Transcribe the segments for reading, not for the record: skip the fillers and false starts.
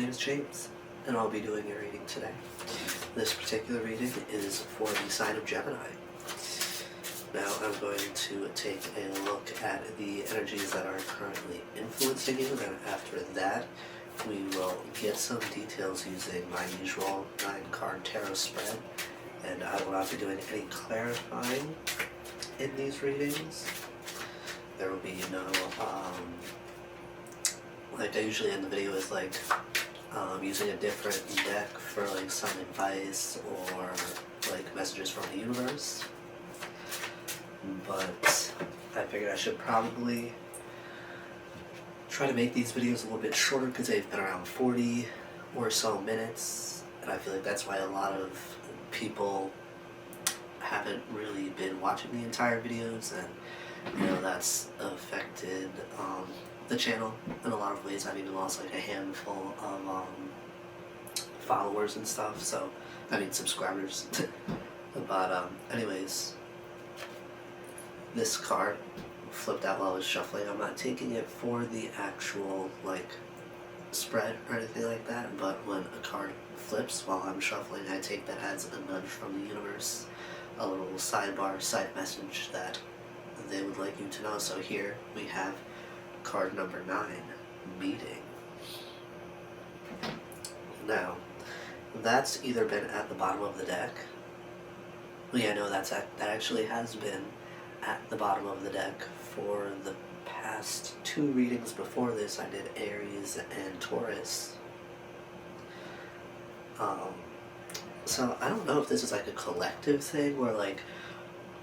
name is James, and I'll be doing a reading today. This particular reading is for the sign of Gemini. Now I'm going to take a look at the energies that are currently influencing you, and after that we will get some details using my usual 9-card tarot spread, and I will not be doing any clarifying in these readings. There will be no, like I usually end the video with using a different deck for like some advice or like messages from the universe. But I figured I should probably try to make these videos a little bit shorter because they've been around 40 or so minutes, and I feel like that's why a lot of people haven't really been watching the entire videos, and that's affected the channel in a lot of ways. I've even lost like a handful of followers and stuff, so I mean subscribers. But anyways, this card flipped out while I was shuffling. I'm not taking it for the actual like spread or anything like that, but when a card flips while I'm shuffling, I take that as a nudge from the universe, a little sidebar, side message that they would like you to know. So here we have card number 9, meeting. Now, that's either been at the bottom of the deck. Well, yeah, no, that actually has been at the bottom of the deck for the past 2 readings before this. I did Aries and Taurus. So I don't know if this is like a collective thing where like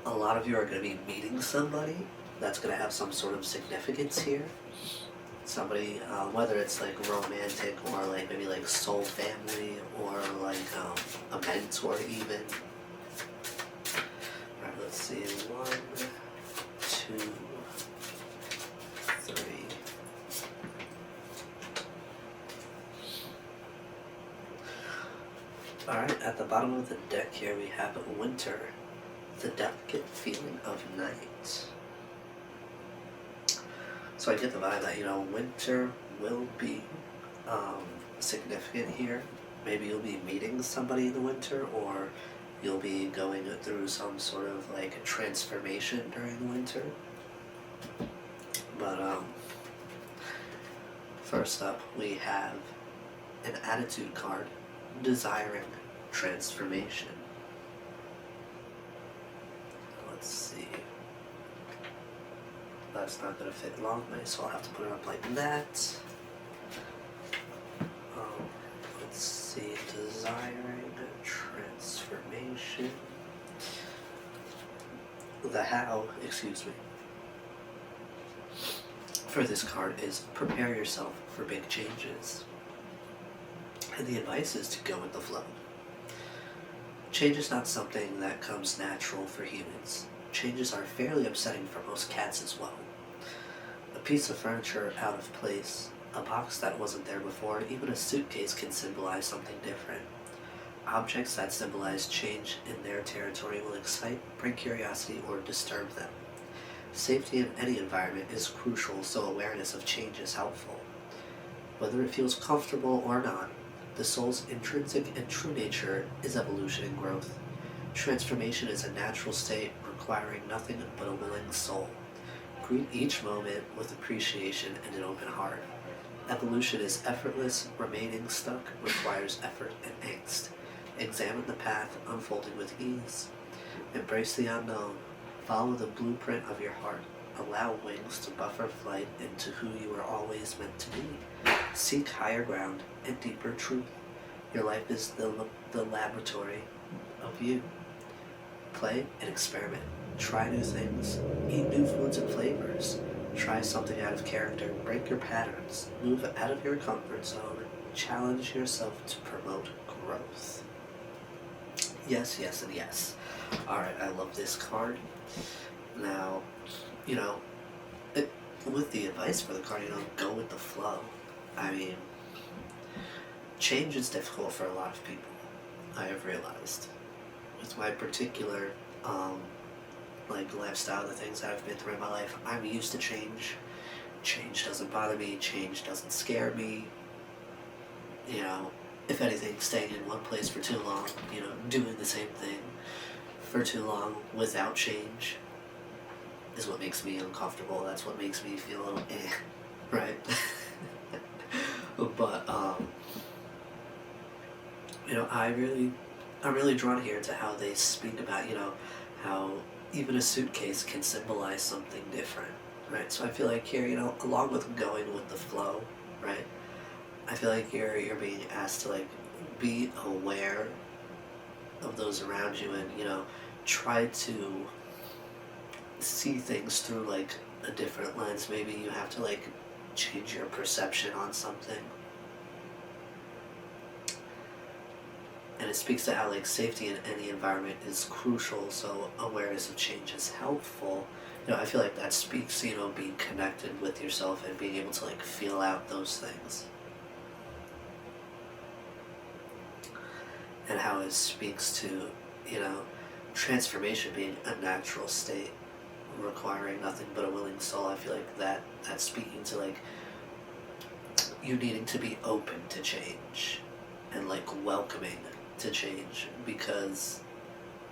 a lot of you are going to be meeting somebody that's going to have some sort of significance here. Somebody, whether it's like romantic or like maybe like soul family or like a mentor even. Alright, let's see. 1, 2, 3. Alright, at the bottom of the deck here we have winter, the delicate feeling of night. So I get the vibe that, winter will be significant here. Maybe you'll be meeting somebody in the winter, or you'll be going through some sort of like a transformation during the winter. But first up we have an attitude card, desiring transformation. Let's see. That's not going to fit longly, so I'll have to put it up like that. Let's see, desiring transformation. The how, excuse me, for this card is prepare yourself for big changes. And the advice is to go with the flow. Change is not something that comes natural for humans. Changes are fairly upsetting for most cats as well. A piece of furniture out of place, a box that wasn't there before, even a suitcase can symbolize something different. Objects that symbolize change in their territory will excite, bring curiosity, or disturb them. Safety in any environment is crucial, so awareness of change is helpful. Whether it feels comfortable or not, the soul's intrinsic and true nature is evolution and growth. Transformation is a natural state requiring nothing but a willing soul. Greet each moment with appreciation and an open heart. Evolution is effortless, remaining stuck requires effort and angst. Examine the path unfolding with ease. Embrace the unknown. Follow the blueprint of your heart. Allow wings to buffer flight into who you are always meant to be. Seek higher ground and deeper truth. Your life is the laboratory of you. Play and experiment. Try new things. Eat new foods and flavors. Try something out of character. Break your patterns. Move out of your comfort zone. Challenge yourself to promote growth. Yes, yes, and yes. Alright, I love this card. Now, with the advice for the card, go with the flow. I mean, change is difficult for a lot of people, I have realized. With my particular lifestyle, the things that I've been through in my life, I'm used to change. Change doesn't bother me, change doesn't scare me. you know, if anything, staying in one place for too long, you know, doing the same thing for too long without change is what makes me uncomfortable. That's what makes me feel a little right? But, you know, I'm really drawn here to how they speak about, you know, how even a suitcase can symbolize something different, right? So I feel like here, you know, along with going with the flow, right? I feel like you're being asked to like be aware of those around you, and you know, try to see things through like a different lens. Maybe you have to like change your perception on something. And it speaks to how like safety in any environment is crucial, so awareness of change is helpful. You know, I feel like that speaks to, you know, being connected with yourself and being able to like feel out those things. And how it speaks to, you know, transformation being a natural state, requiring nothing but a willing soul. I feel like that's speaking to like you needing to be open to change and like welcoming to change, because,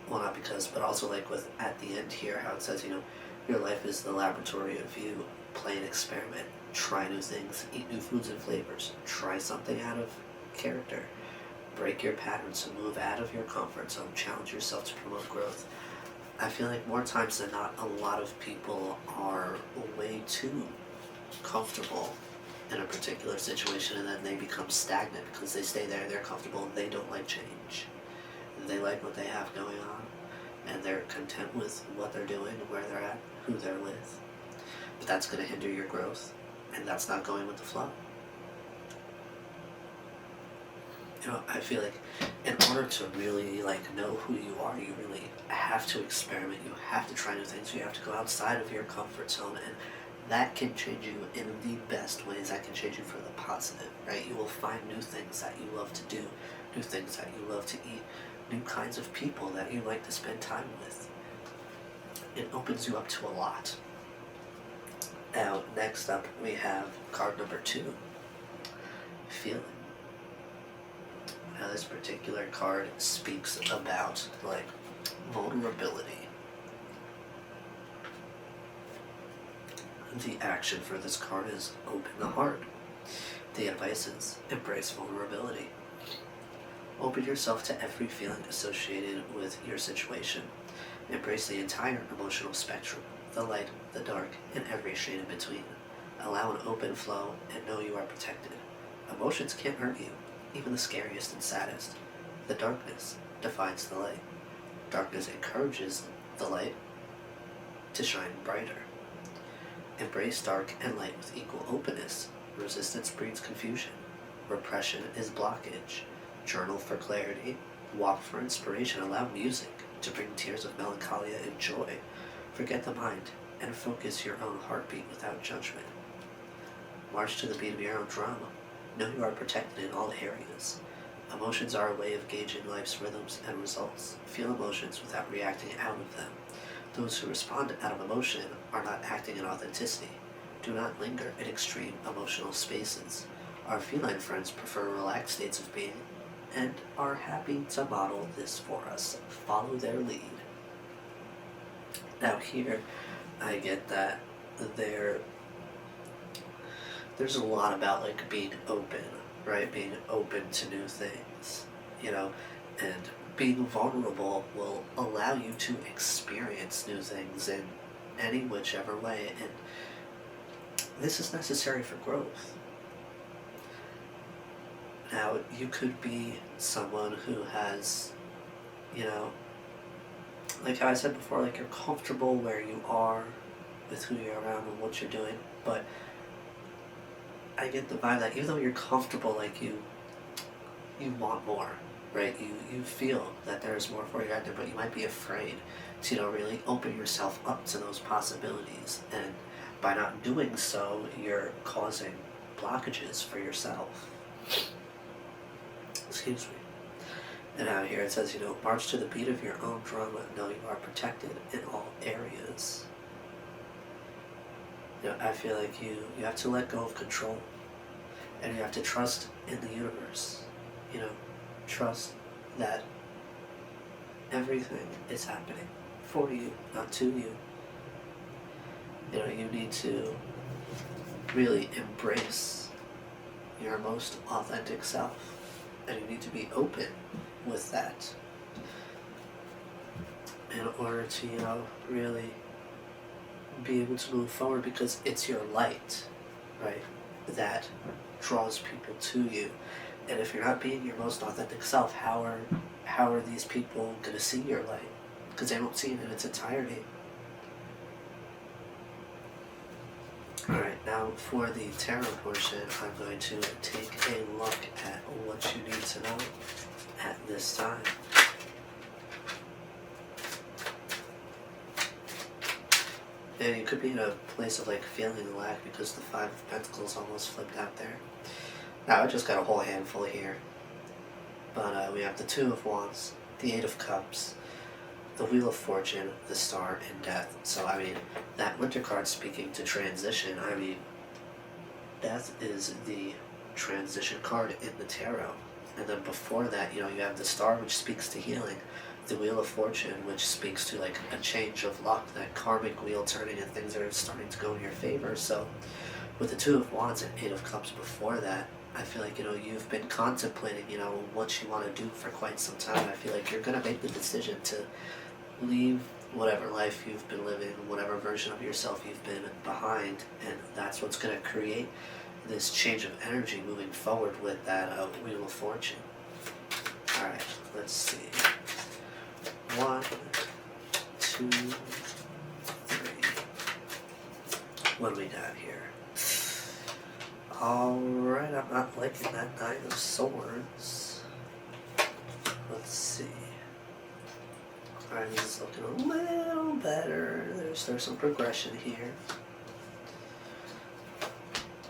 well, not because, but also like with at the end here how it says, you know, your life is the laboratory of you. Play an experiment, try new things, eat new foods and flavors, try something out of character, break your patterns and move out of your comfort zone, challenge yourself to promote growth. I feel like more times than not, a lot of people are way too comfortable in a particular situation, and then they become stagnant because they stay there, they're comfortable, and they don't like change. They like what they have going on, and they're content with what they're doing, where they're at, who they're with. But that's going to hinder your growth, and that's not going with the flow. You know, I feel like in order to really like know who you are, you really have to experiment, you have to try new things, you have to go outside of your comfort zone, and that can change you in the best ways. That can change you for the positive, right? You will find new things that you love to do, new things that you love to eat, new kinds of people that you like to spend time with. It opens you up to a lot. Now, next up we have card number 2, feeling. Now this particular card speaks about like vulnerability. The action for this card is open the heart. The advice is embrace vulnerability. Open yourself to every feeling associated with your situation. Embrace the entire emotional spectrum, the light, the dark, and every shade in between. Allow an open flow and know you are protected. Emotions can't hurt you, even the scariest and saddest. The darkness defines the light. Darkness encourages the light to shine brighter. Embrace dark and light with equal openness. Resistance breeds confusion. Repression is blockage. Journal for clarity. Walk for inspiration. Allow music to bring tears of melancholia and joy. Forget the mind and focus your own heartbeat without judgment. March to the beat of your own drum. Know you are protected in all areas. Emotions are a way of gauging life's rhythms and results. Feel emotions without reacting out of them. Those who respond out of emotion are not acting in authenticity. Do not linger in extreme emotional spaces. Our feline friends prefer relaxed states of being and are happy to model this for us. Follow their lead. Now here, I get that there's a lot about like being open, right? Being open to new things, you know, and being vulnerable will allow you to experience new things in any whichever way, and this is necessary for growth. Now, you could be someone who has, you know, like how I said before, like you're comfortable where you are with who you're around and what you're doing, but I get the vibe that even though you're comfortable, like you want more, right? You feel that there's more for you out there, but you might be afraid to, you know, really open yourself up to those possibilities. And by not doing so, you're causing blockages for yourself. Excuse me. And out here it says, you know, march to the beat of your own drum and know you are protected in all areas. You know, I feel like you have to let go of control And you have to trust in the universe, you know, trust that everything is happening for you, not to you. You know, you need to really embrace your most authentic self, and you need to be open with that in order to, you know, really be able to move forward, because it's your light, right, that draws people to you. And if you're not being your most authentic self, how are these people going to see your light? Because they don't see it in its entirety. Alright, now for the tarot portion, I'm going to take a look at what you need to know at this time. And you could be in a place of like feeling lack because the Five of Pentacles almost flipped out there. Now I just got a whole handful here. But we have the Two of Wands, the Eight of Cups, the Wheel of Fortune, the Star, and Death. So, I mean, that Winter card speaking to transition, I mean, Death is the transition card in the tarot. And then before that, you know, you have the Star, which speaks to healing, the Wheel of Fortune, which speaks to, like, a change of luck, that karmic wheel turning and things are starting to go in your favor. So, with the Two of Wands and Eight of Cups before that, I feel like, you know, you've been contemplating, you know, what you want to do for quite some time. I feel like you're going to make the decision to leave whatever life you've been living, whatever version of yourself you've been behind, and that's what's going to create this change of energy moving forward with that Wheel of Fortune. Alright, let's see. 1, 2, 3. What do we got here? Alright, I'm not liking that Nine of Swords. Let's see. Alright, this is looking a little better. There's some progression here.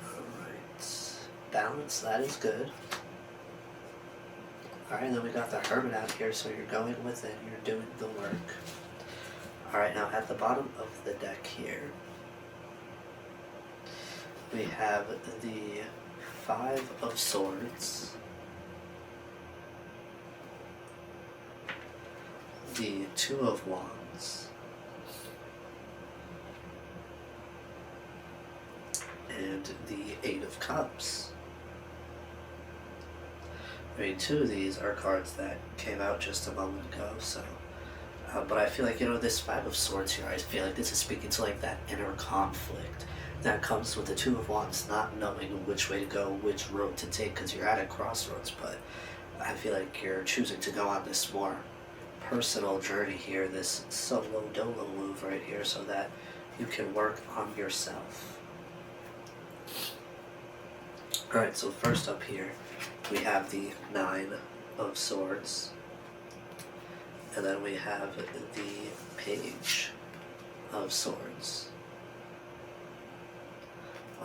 Alright. Balance, that is good. Alright, then we got the Hermit out here, so you're going within, you're doing the work. Alright, now at the bottom of the deck here, we have the Five of Swords, the Two of Wands, and the Eight of Cups. I mean, two of these are cards that came out just a moment ago, so... but I feel like, you know, this Five of Swords here, I feel like this is speaking to, like, that inner conflict that comes with the Two of Wands, not knowing which way to go, which road to take, because you're at a crossroads, but I feel like you're choosing to go on this more personal journey here, this solo dolo move right here, so that you can work on yourself. Alright, so first up here, we have the Nine of Swords, and then we have the Page of Swords,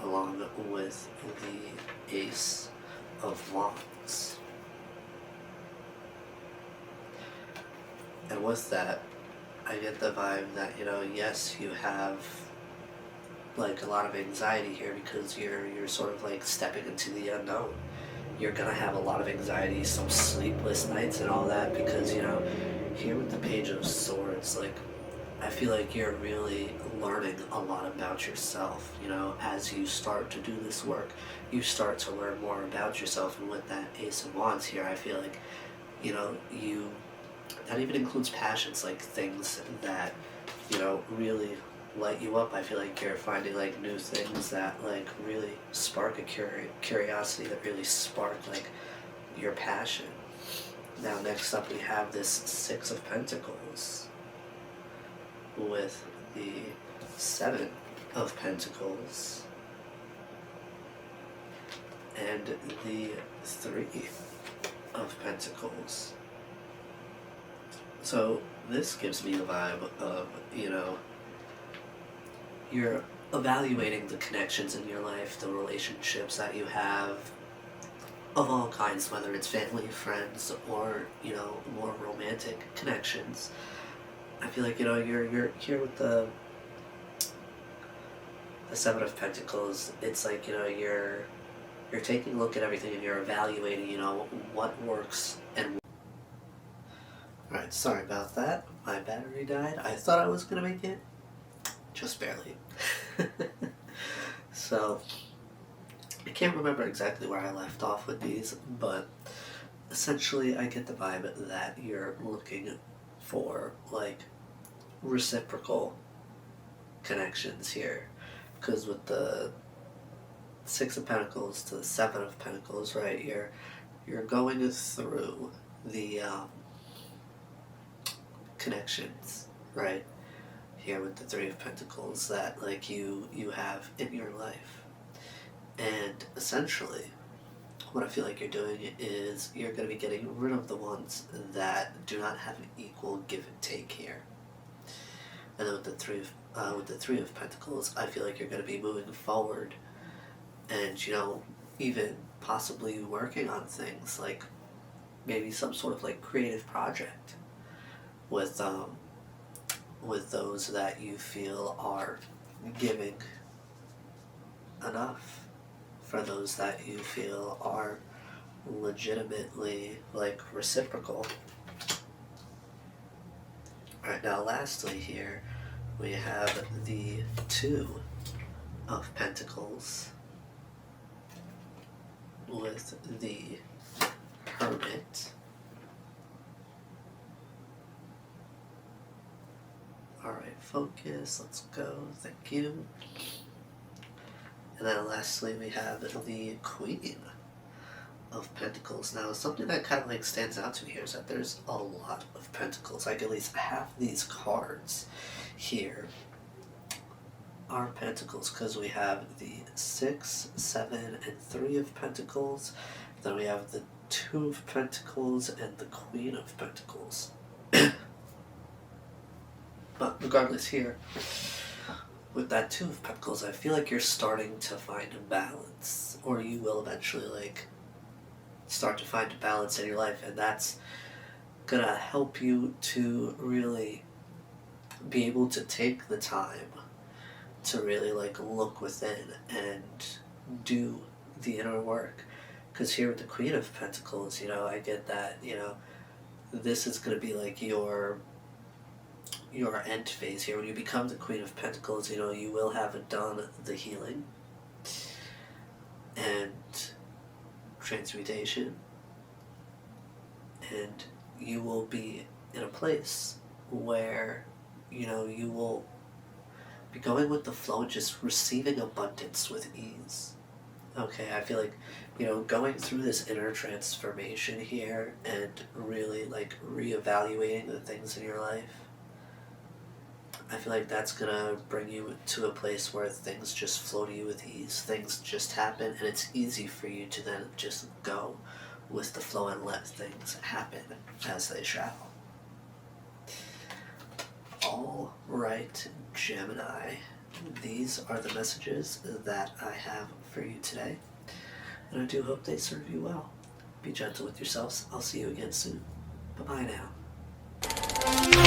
along with the Ace of Wands. And with that, I get the vibe that, you know, yes, you have like a lot of anxiety here because you're sort of like stepping into the unknown. You're gonna have a lot of anxiety, some sleepless nights and all that, because, you know, here with the Page of Swords, like, I feel like you're really learning a lot about yourself, you know, as you start to do this work, you start to learn more about yourself. And with that Ace of Wands here, I feel like, you know, that even includes passions, like things that, you know, really light you up. I feel like you're finding like new things that like really spark a curiosity, that really spark like your passion. Now next up we have this Six of Pentacles with the Seven of Pentacles and the Three of Pentacles. So this gives me the vibe of, you know, you're evaluating the connections in your life, the relationships that you have of all kinds, whether it's family, friends, or, you know, more romantic connections. I feel like, you know, you're here with the Seven of Pentacles. It's like, you know, you're You're taking a look at everything and you're evaluating, what works and... Alright, sorry about that. My battery died. I thought I was going to make it. Just barely. So, I can't remember exactly where I left off with these, but essentially I get the vibe that you're looking for, like, reciprocal connections here. Because with the Six of Pentacles to the Seven of Pentacles, right, you're going through the connections, right, here with the Three of Pentacles that, like, you have in your life. And essentially, what I feel like you're doing is you're going to be getting rid of the ones that do not have an equal give and take here. And then with the Three of Pentacles, I feel like you're going to be moving forward and, even possibly working on things like maybe some sort of like creative project with those that you feel are giving enough, for those that you feel are legitimately, like, reciprocal. Alright, now lastly here, we have the Two of Pentacles with the Hermit. Alright, focus, let's go, thank you. And then lastly we have the Queen of Pentacles. Now, something that kind of like stands out to me here is that there's a lot of Pentacles. Like, at least half these cards here are Pentacles, because we have the 6, 7, and 3 of Pentacles. Then we have the 2 of Pentacles and the Queen of Pentacles. But regardless here, with that 2 of Pentacles, I feel like you're starting to find a balance, or you will eventually, like, start to find a balance in your life, and that's gonna help you to really be able to take the time to really, like, look within and do the inner work. Because here with the Queen of Pentacles, I get that, this is gonna be like your end phase here. When you become the Queen of Pentacles, you will have done the healing and transmutation, and you will be in a place where, you will be going with the flow and just receiving abundance with ease. Okay, I feel like, going through this inner transformation here and really, like, reevaluating the things in your life, I feel like that's gonna bring you to a place where things just flow to you with ease. Things just happen, and it's easy for you to then just go with the flow and let things happen as they shall. All right, Gemini, these are the messages that I have for you today, and I do hope they serve you well. Be gentle with yourselves. I'll see you again soon. Bye-bye now.